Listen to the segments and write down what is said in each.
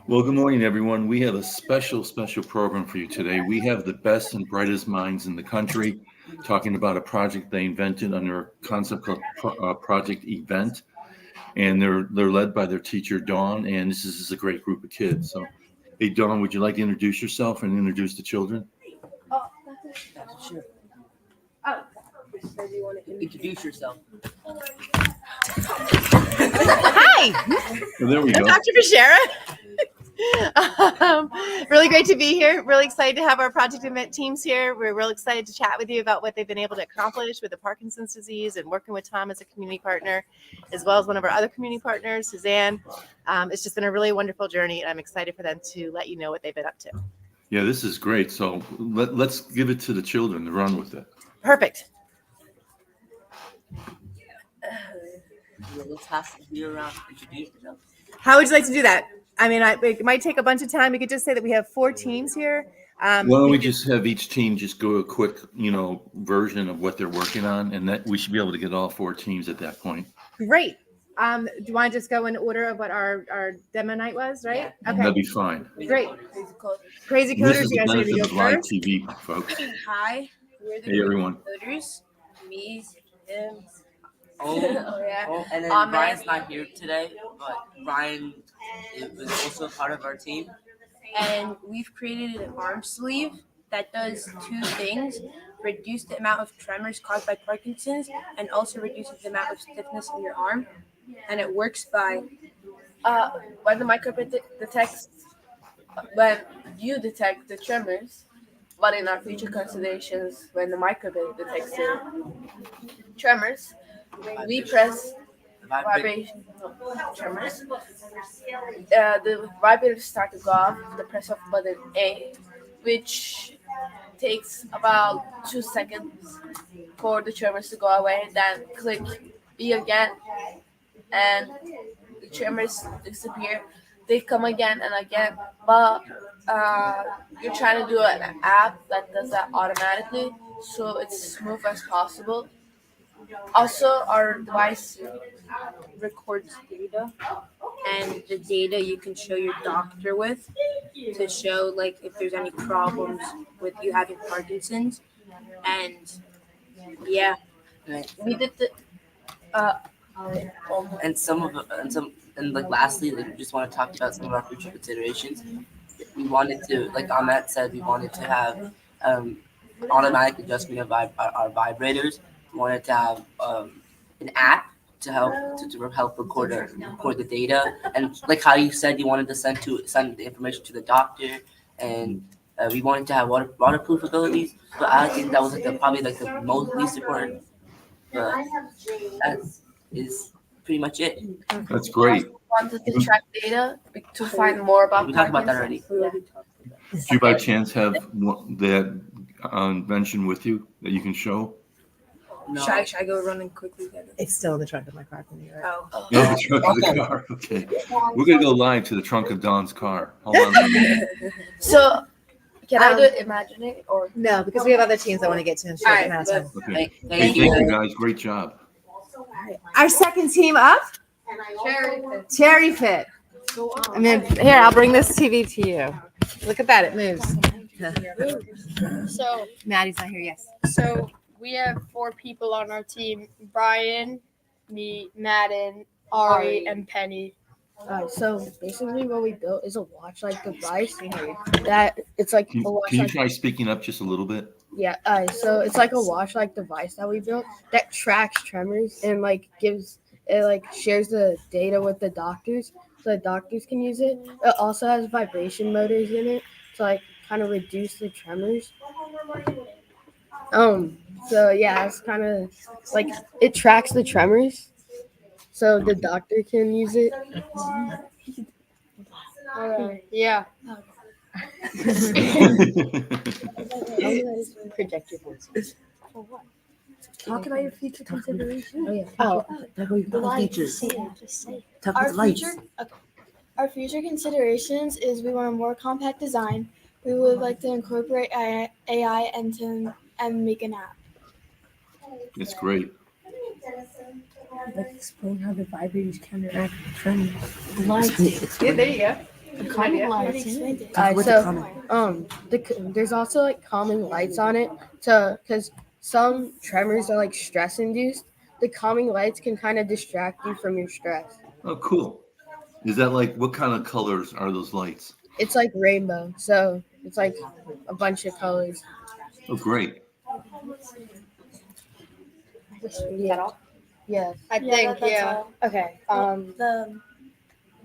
Well, good morning, everyone. We have a special program for you today. We have the best and brightest minds in the country talking about a project they invented under a concept called Project Event, and they're led by their teacher Dawn. And this is a great group of kids. So, hey, Dawn, would you like to introduce yourself and introduce the children? Sure. So do you want to introduce yourself? Hi, Well, there we I'm go. Dr. Bashara. Really great to be here. Really excited to have our project event teams here. We're real excited to chat with you about what they've been able to accomplish with the Parkinson's disease and working with Tom as a community partner, as well as one of our other community partners, Suzanne. It's just been a really wonderful journey, and I'm excited for them to let you know what they've been up to. Yeah, this is great. So let's give it to the children to run with it. Perfect. Let's pass you around. Introduce yourself. How would you like to do that? I mean, it might take a bunch of time. We could just say that we have 4 teams here. Why don't we just have each team just go a quick, version of what they're working on, and that we should be able to get all 4 teams at that point. Great. Do you want to just go in order of what our demo night was, right? Yeah. Okay. That'd be fine. Great. Crazy And this Coders, is you the guys ready benefit to of go live first? TV, folks. Hi, we're the Hey, everyone. Coders. Me, him. Oh, yeah. and then Ahmed. Brian's not here today, but Brian was also part of our team. And we've created an arm sleeve that does 2 things: reduce the amount of tremors caused by Parkinson's, and also reduces the amount of stiffness in your arm. And it works by when the microchip detects when you detect the tremors, but in our future considerations, when the microchip detects the tremors, we press vibration tremors. The vibrators start to go off. The press of button A, which takes about 2 seconds for the tremors to go away. Then click B again, and the tremors disappear. They come again and again, but you're trying to do an app that does that automatically, so it's smooth as possible. Also, our device records data, and the data you can show your doctor with to show like if there's any problems with you having Parkinson's. And yeah, Right. we did the And like lastly, like we just want to talk about some of our future considerations. We wanted to, like Ahmet said, we wanted to have automatic adjustment of our vibrators. We wanted to have an app to help record the data, and like how you said you wanted to send the information to the doctor, and we wanted to have waterproof abilities. But I think that was probably like the most least important. But that is pretty much it. That's great. wanted to track data to find more about We talked about that Parkinson's. already. Do you by chance have that invention with you that you can show? No. Should I go running quickly then? It's still in the trunk of my car. Can you hear it? Oh. Oh, the trunk of the car. Okay. We're going to go live to the trunk of Don's car. Hold on a minute. So, can I do it imaginary or? No, because we have other teams I want to get to in a short Alright, amount of time. Okay. Thank Hey, thank you. you, guys. Great job. Our second team up, Cherry Fit. I mean, here, I'll bring this TV to you. Look at that, it moves. So, Maddie's not here, yes. so we have 4 people on our team: Brian, me, Madden, Ari, and Penny. So basically, what we built is a watch-like device that it's like Can a you watch-like. try speaking up just a little bit? Yeah. So it's like a watch-like device that we built that tracks tremors and like gives it like shares the data with the doctors so the doctors can use it. It also has vibration motors in it to like kind of reduce the tremors. So yeah, it's kind of like it tracks the tremors, so the doctor can use it. Yeah. Project your voice. Talk about your future consideration. Oh, yeah. Our future considerations is we want a more compact design. We would like to incorporate AI and make an app. It's great. Like explain how the vibrators counteract tremors. Yeah, there you go. Alright, so there's also like calming lights on it because some tremors are like stress induced. The calming lights can kind of distract you from your stress. Oh, cool. Is that like what kind of colors are those lights? It's like rainbow, so it's like a bunch of colors. Oh, great. Yeah. Yes. I think, yeah. Okay.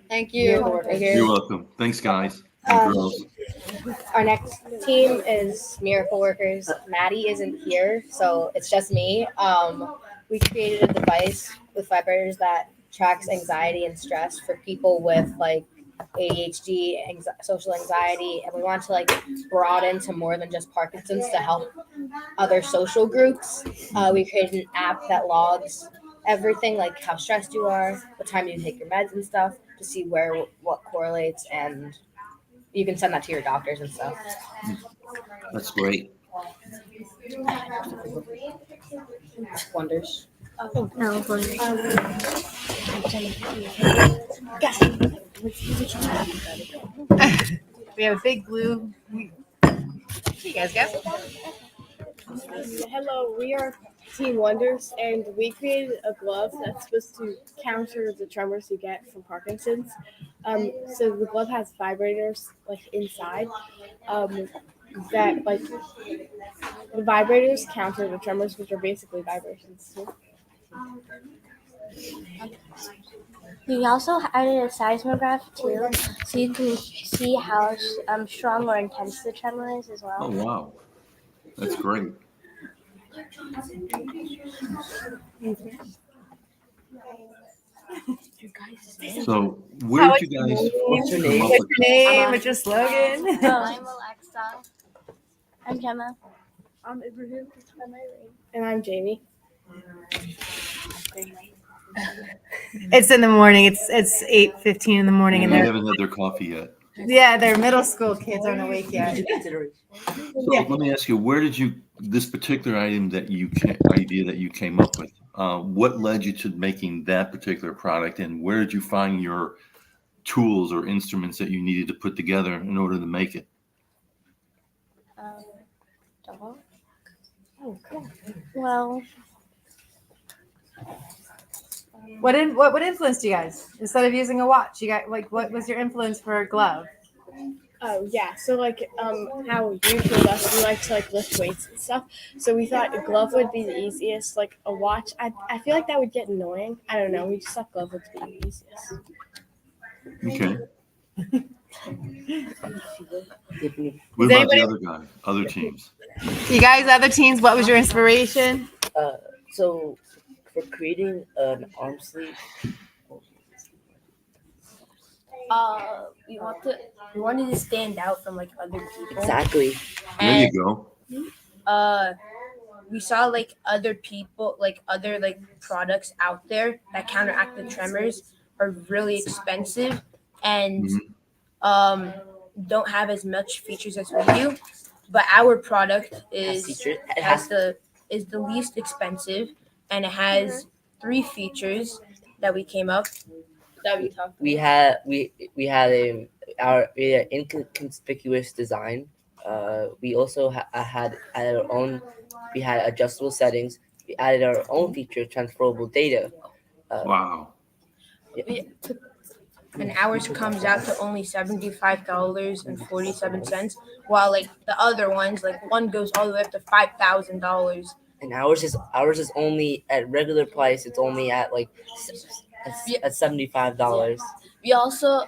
Thank you. Thank You're you. welcome. Thanks, guys and girls. Our next team is Miracle Workers. Maddie isn't here, so it's just me. We created a device with vibrators that tracks anxiety and stress for people with like ADHD, social anxiety, and we want to like broaden to more than just Parkinson's to help other social groups. We created an app that logs everything, like how stressed you are, what time you take your meds and stuff, to see where what correlates, and you can send that to your doctors and stuff. That's great. Wonders. We have a big blue. You guys go. Hello, we are Team Wonders, and we created a glove that's supposed to counter the tremors you get from Parkinson's. So the glove has vibrators like inside. That like the vibrators counter the tremors, which are basically vibrations. We also added a seismograph too, so you can see how strong or intense the tremor is as Oh, well. wow. That's great. So where did you guys What's come up What's with your name? What's your slogan? I'm Alexa. I'm Gemma. I'm Ibrahim. And I'm Jamie. It's in the morning. It's 8:15 in the morning, And and they they're haven't had their coffee yet. their middle school kids aren't awake yet. So let me ask you, where did you this particular item that idea that you came up with? What led you to making that particular product, and where did you find your tools or instruments that you needed to put together in order to make it? Dog. Well, What influenced you guys? Instead of using a watch, you got like what was your influence for a glove? Oh yeah, so like how you told us we like to like lift weights and stuff. So we thought a glove would be the easiest. Like a watch, I feel like that would get annoying. I don't know. We just thought glove would be the easiest. Okay. What about the other guy, other teams? You guys, other teams, what was your inspiration? So for creating an arm sleeve, We wanted to stand out from like other people. exactly. There you go. We saw like other people, like other like products out there that counteract the tremors are really expensive and don't have as much features as we do. But our product is the least expensive, and it has 3 features that we came up that we talked. We had our inconspicuous design. We also had our own. We had adjustable settings. We added our own feature, transferable data. Wow. And ours comes out to only $75.47, while like the other ones, like one goes all the way up to $5,000. And ours is only at regular price. It's only at like at $75. We also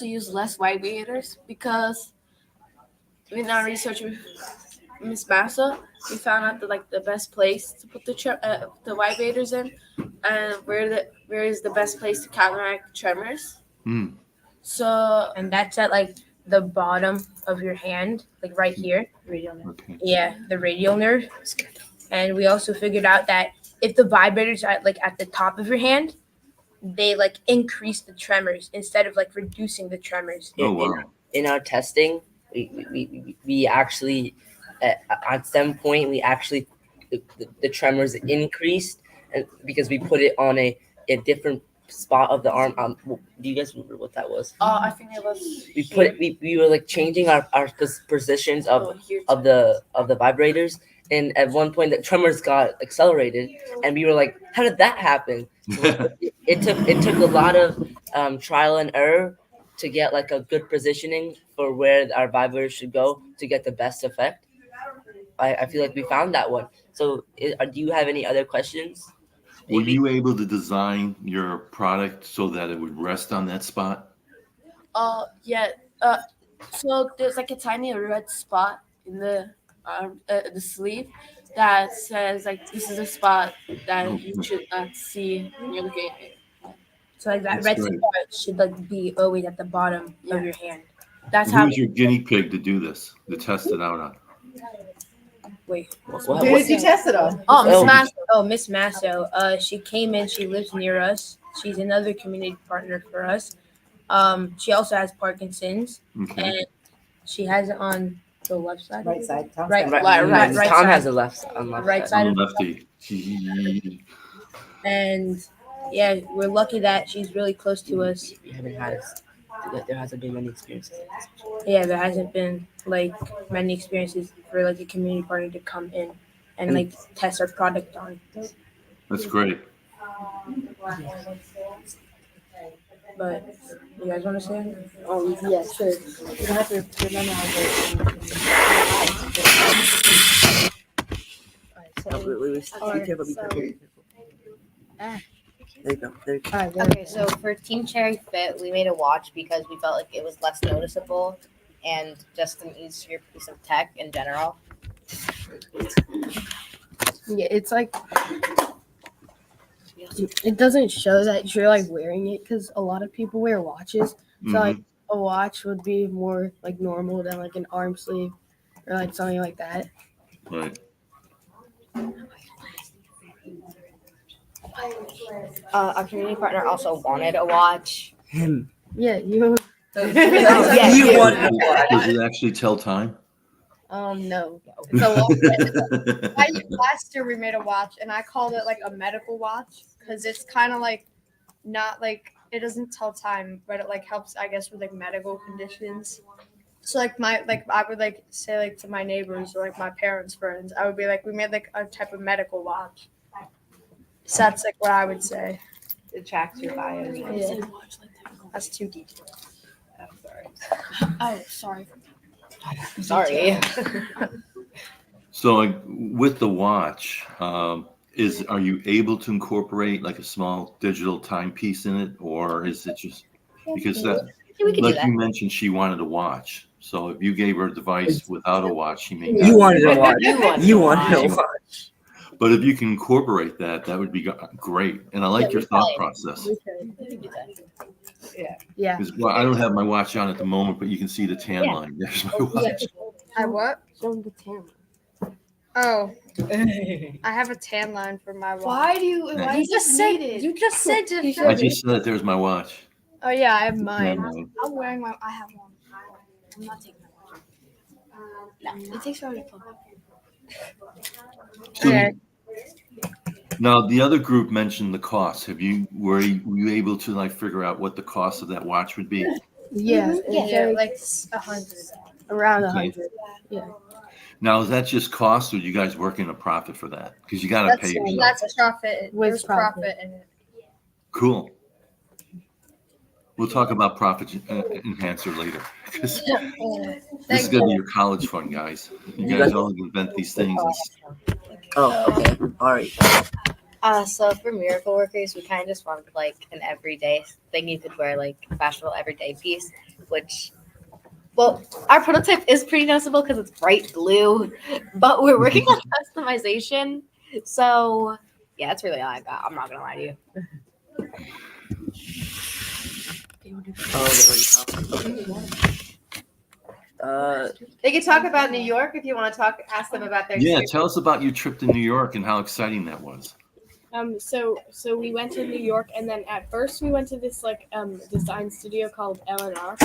use less vibrators because in our research with Miss Massa, we found out that like the best place to put the vibrators in, and where is the best place to counteract tremors. Mm. So, and that's at like the bottom of your hand, like right here. Okay. Yeah, the radial nerve. And we also figured out that if the vibrators are like at the top of your hand, they like increase the tremors instead of like reducing the tremors. Oh, wow. In our testing, we actually at some point we actually the tremors increased, and because we put it on a different spot of the arm. Do you guys remember what that was? I think it was. We were like changing our positions Here of the vibrators, and at one point the tremors got accelerated, and we were like, how did that happen? So it took a lot of trial and error to get like a good positioning for where our vibrators should go to get the best effect. I feel like we found that one. So do you have any other questions? Were you able to design your product so that it would rest on that spot? Yeah. So there's like a tiny red spot in the sleeve that says like this is a spot that you should not see when you're looking at it. So like that That's red great. spot should like be always at the bottom of your hand. That's And how. who's your guinea pig to do this, to test it out on? Wait. What- Who what- did you test it on? Oh, Miss Oh. Masso. Oh, Miss Masso. She came in. She lives near us. She's another community partner for us. She also has Parkinson's, Okay. and she has it on the left side. Right side. Tom's Right, side. right Tom side. has a left on left Right side. side. I'm a lefty. And yeah, we're lucky that she's really close to us. We haven't had there hasn't been many experiences. Yeah, there hasn't been like many experiences for like a community partner to come in and like test our product on. That's great. But you guys want to say anything? Oh yeah, sure. You don't have to remember how Be careful, be careful. There you go. There you go. Okay, so for Team Cherry Fit, we made a watch because we felt like it was less noticeable and just an easier piece of tech in general. Yeah, it's like it doesn't show that you're like wearing it because a lot of people wear watches. So like a watch would be more like normal than like an arm sleeve or like something like that. Right. Our community partner also wanted a watch. Him. Yeah, you. Yeah, You you. wanted Does it actually tell time? No. It's a long last year we made a watch and I called it like a medical watch because it's kind of like not like it doesn't tell time, but it like helps I guess with like medical conditions. So like I would like say like to my neighbors or like my parents' friends, I would be like we made like a type of medical watch. So that's like what I would say. It tracks your bio. Yeah. That's too detailed. Oh, sorry. Sorry. So like, with the watch, are you able to incorporate like a small digital timepiece in it, or is it just because that, We could do like that. you mentioned, she wanted a watch. So if you gave her a device without a watch, she may not. You wanted to watch. You wanted to watch. watch. But if you can incorporate that, that would be great. And I like your thought process. We could do that. Yeah. 'Cause, well, I don't have my watch on at the moment, but you can see the tan Yeah. line. There's my watch. I what? Show them the tan. Oh, I have a tan line for my watch. Why do you? Why You is just this said needed? you just said to You show I me. just said there's my watch. Oh yeah, I have Tan mine. line. I'm wearing my. I have one. I'm not taking my watch. No, it takes forever to plug. So, Okay. now the other group mentioned the cost. Were you able to like figure out what the cost of that watch would be? Yeah. Yeah, It's like 100. around Okay. 100. Now is that just cost, or you guys working a profit for that? Because you got to pay yourself. That's profit. With There's profit. profit in it. Cool. We'll talk about profit enhancer later. 'Cause this is going to be your college fund, guys. You guys all invent these things. Oh, okay. All right. So for miracle workers, we kind of just wanted like an everyday thing you could wear, like a fashionable everyday piece, which, well, our prototype is pretty noticeable because it's bright blue, but we're working on customization. So yeah, that's really all I got. I'm not gonna lie to you. Oh, there we go. They can talk about New York if you want to ask them about their Yeah, experience. tell us about your trip to New York and how exciting that was. So we went to New York, and then at first we went to this design studio called L&R,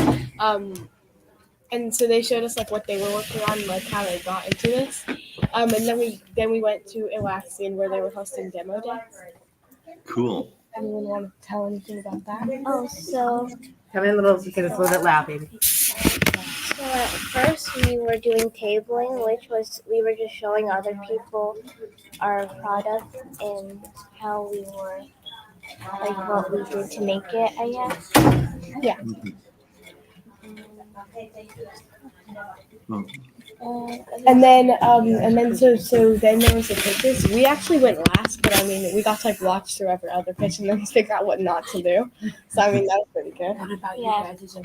and so they showed us like what they were working on, like how they got into this, and then we went to Atlassian where they were hosting demo day. Cool. Anyone want to tell anything about that? Oh, so Come in a little because it's a little bit loud, baby. So at first we were doing tabling, which was we were just showing other people our product and how we were like what we did to make it, I guess. Yeah. And then so then there was the pitches. We actually went last, but I mean we got to like watch through every other pitch and then figure out what not to do. So I mean that was pretty good. What about Yeah. you guys?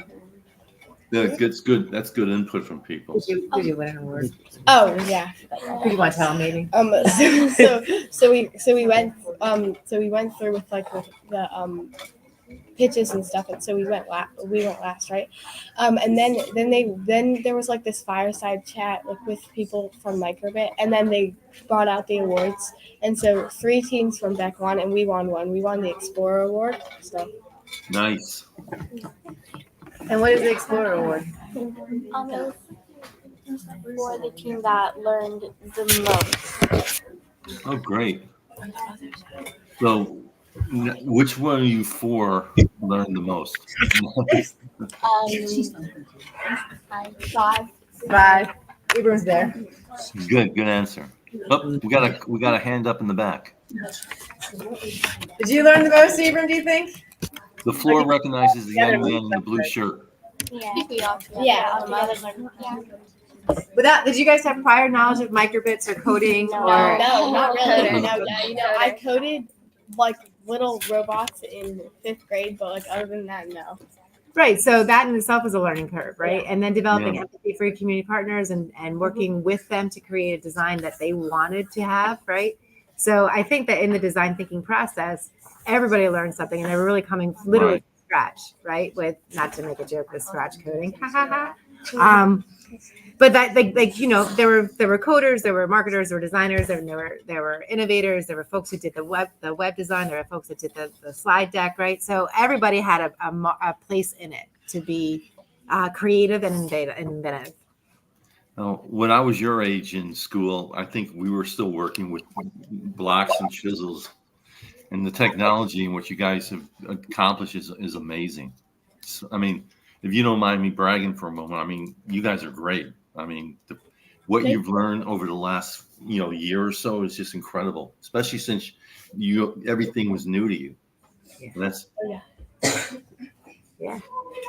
Yeah, it's good. That's good input from people. Did you win an award? Oh yeah. Who do you want to tell, maybe? So we went through with like the pitches and stuff, and so we went last, right? And then there was like this fireside chat like with people from Microbit, and then they brought out the awards, and so 3 teams from Beck won, and we won one. We won the Explorer Award. So Nice. And what is the Explorer Award? It was for the team that learned the most. Oh, great. So, which one of you 4 learned the most? 5. 5. Ibram's there. Good answer. Oh, we got a hand up in the back. Did you learn the most, Ibram, do you think? The floor recognizes the young man in the blue shirt. Yeah. Without, did you guys have prior knowledge of microbits or coding? No. Or no, not really. Coder. No, I coded like little robots in 5th grade, but like other than that, no. Right. So that in itself is a learning curve, right? And then developing Yeah. empathy for your community partners and working with them to create a design that they wanted to have, right? So I think that in the design thinking process, everybody learned something and they were really coming literally Right. from scratch, right? With not to make a joke with scratch coding. But that like you know, there were coders, there were marketers, there were designers, there were innovators, there were folks who did the web design, there were folks that did the slide deck, right? So everybody had a place in it to be creative and inventive. Now, when I was your age in school, I think we were still working with blocks and chisels, and the technology and what you guys have accomplished is amazing. So, I mean, if you don't mind me bragging for a moment, I mean, you guys are great. I mean, what you've learned over the last year or so is just incredible, especially since everything was new to you. And that's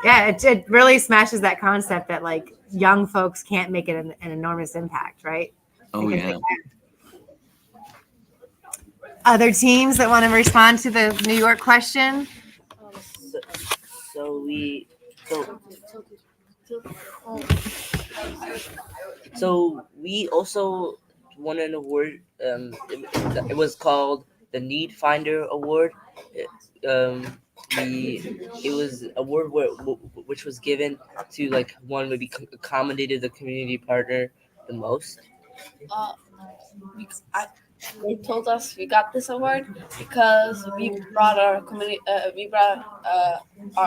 it really smashes that concept that like young folks can't make it an enormous impact, right? oh yeah. Other teams that want to respond to the New York question? So we also won an award. It was called the Need Finder Award. It was an award which was given to like one maybe accommodated the community partner the most. They told us we got this award because we brought our community, our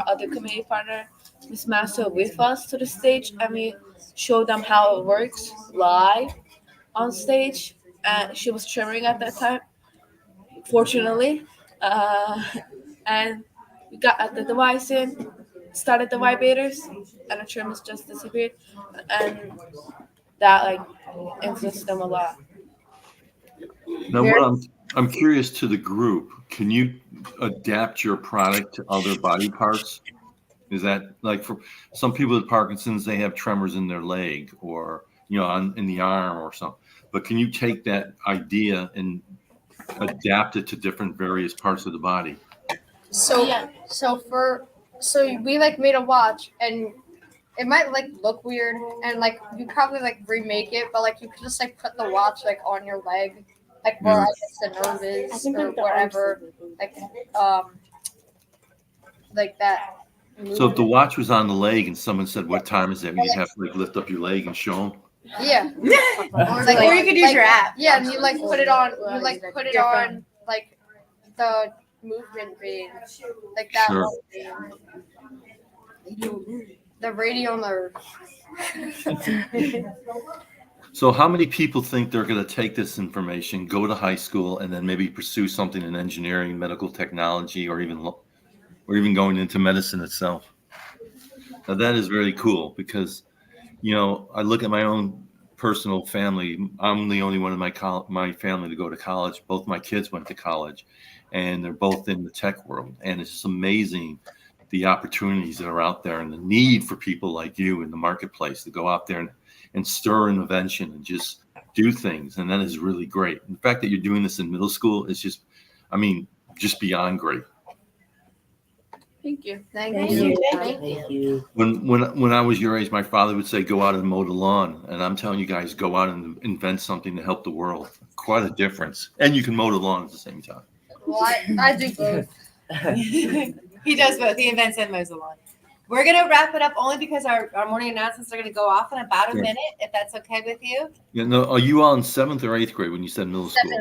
other community partner, Miss Masso, with us to the stage, and we showed them how it works live on stage. And she was trembling at that time, fortunately, and we got the device in, started the vibrators, and the tremors just disappeared, and that like influenced them a lot. Now, what I'm curious to the group. Can you adapt your product to other body parts? Is that like for some people with Parkinson's, they have tremors in their leg or in the arm or something. But can you take that idea and adapt it to different various parts of the body? So we like made a watch, and it might like look weird, and like you probably like remake it, but like you could just like put the watch like on your leg, like where I guess the nerve is or whatever, like that. So if the watch was on the leg and someone said, "What time is it?" you'd have to like lift up your leg and show them. Yeah. Or you could use your app. Yeah, and you like put it on. You like put it on like the movement range, like that. Sure. The radial nerve. So how many people think they're going to take this information, go to high school, and then maybe pursue something in engineering, medical technology, or even going into medicine itself? Now that is really cool because, I look at my own personal family. I'm the only one in my family to go to college. Both my kids went to college, and they're both in the tech world. And it's just amazing the opportunities that are out there and the need for people like you in the marketplace to go out there and stir an invention and just do things. And that is really great. And the fact that you're doing this in middle school is just, just beyond great. Thank you. Thank you. Thank you. When I was your age, my father would say, go out and mow the lawn. And I'm telling you guys, go out and invent something to help the world. Quite a difference. And you can mow the lawn at the same time. Well, I do both. He does both. He invents and mows the lawn. We're going to wrap it up only because our morning announcements are going to go off in about a minute, if that's okay with you. Yeah, no, are you all in 7th or 8th grade when you said middle school?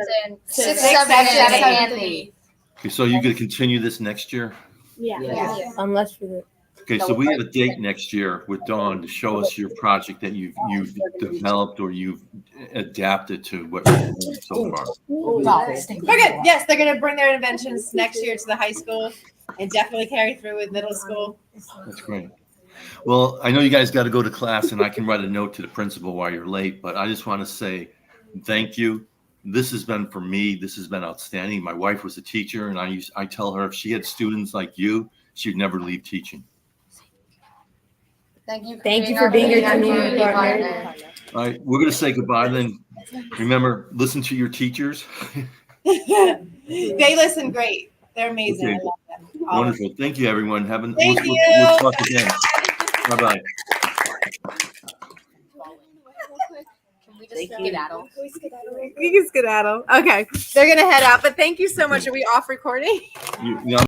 Sixth, Seventh, seventh, and eighth. Okay, so you're going to continue this next year? Yeah. Unless for the Okay, so we have a date next year with Dawn to show us your project that you've developed or you've adapted to what you've done so far. We're good. Yes, they're going to bring their inventions next year to the high school and definitely carry through with middle school. That's great. Well, I know you guys got to go to class, and I can write a note to the principal while you're late, but I just want to say thank you. This has been, for me, this has been outstanding. My wife was a teacher, and I tell her if she had students like you, she'd never leave teaching. Thank you. Thank you for being your community partner. All right, we're going to say goodbye then. Remember, listen to your teachers. They listen great. They're amazing. Okay. I love them. All of Wonderful. Thank you, everyone. Thank We'll you. talk again. Bye-bye. Can we just skedaddle? You can skedaddle. Okay. They're going to head out, but thank you so much. Are we off recording? You know,